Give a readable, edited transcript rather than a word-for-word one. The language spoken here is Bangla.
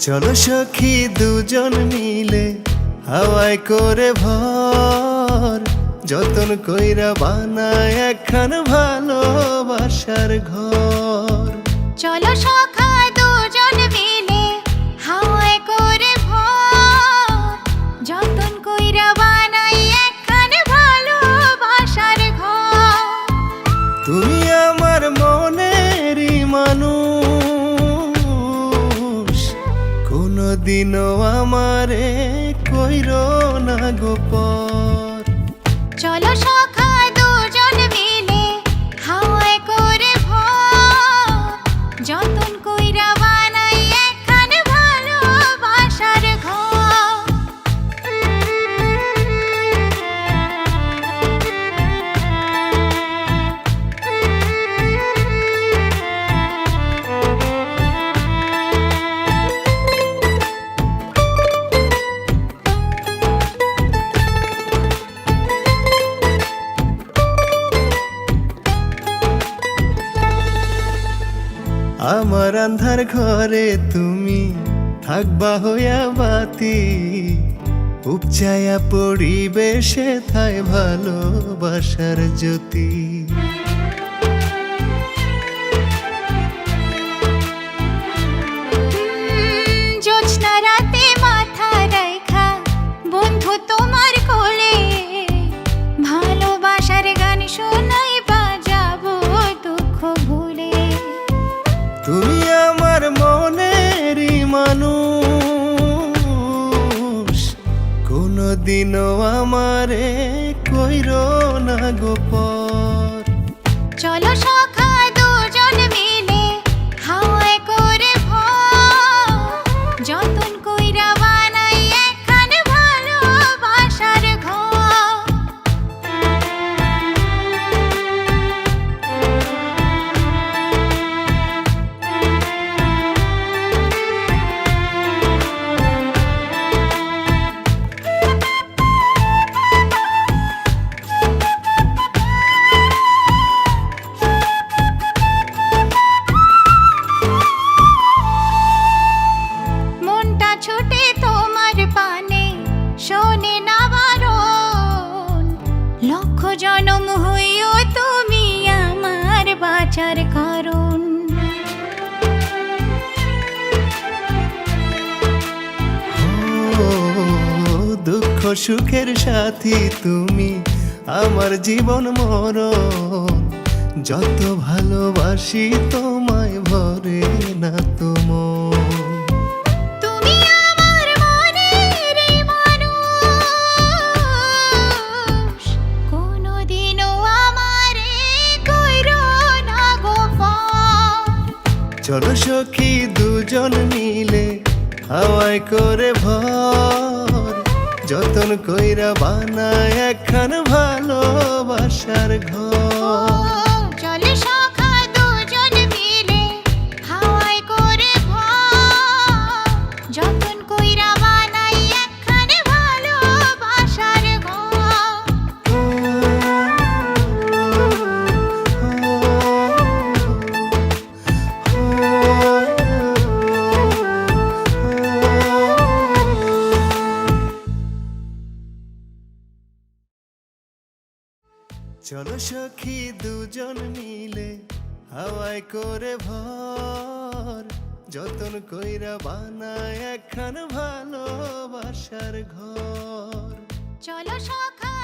চলো সখী দুজন মিলে হাওয়ায় করে ভর, যতন কইরা বানায় একখান ভালোবাসার ঘর। চলো সখা দুজন মিলে হাওয়ায় করে ভর, যতন কইরা বানাই একখান ভালোবাসার ঘর। তুমি আমার মনেরই মানুষ, কোনদিনও আমারে কইরো না গোপর। চলো সখা দুজন মিলে হাওয়ায় করে ভর, যতন কইরা বানাই একখান ভালোবাসার ঘর। আমার আন্ধার ঘরে তুমি থাকবা হইয়া বাতি, উপচায়া পরিবেশে থায় ভালোবাসার জ্যোতি। জ্যোৎস্না রাতে মাথা রাইখা বন্ধু তোমার কোলে, ভালোবাসার গান শোনাই বাজাবো দুঃখ ভুলে। তুমি আমার মনেরই মানুষ, কোনদিনও আমারে কইরো না গোপর। চলো সখা দুজন মিলে হাওয়ায় করে ভর, যতন কইরা বানাই একখান ভালোবাসার ঘর। মনটা ছুটে তোমার পানে শোনে না বারণ, লক্ষ জনম হইও তুমি আমার বাঁচার কারণ। ও দুঃখ সুখের সাথী তুমি আমার জীবন মরণ, যত ভালোবাসি তোমায় ভরে না তো মন। তুমি আমার মনের মানুষ, কোনদিনও আমারে কইরো না গোপন। চলো সখী দুজন মিলে হাওয়ায় করে ভর, যতন কইরা বানায় একখান ভালোবাসার ঘর। চলে সখা দুজন মিলে হাওয়ায় করে ভর, যতন কইরা বানাই একখান ভালোবাসার ঘর। চলো সখী দুজন মিলে হাওয়ায় করে ভর, যতন কইরা বানায় একখান ভালোবাসার ঘর। চলো সখা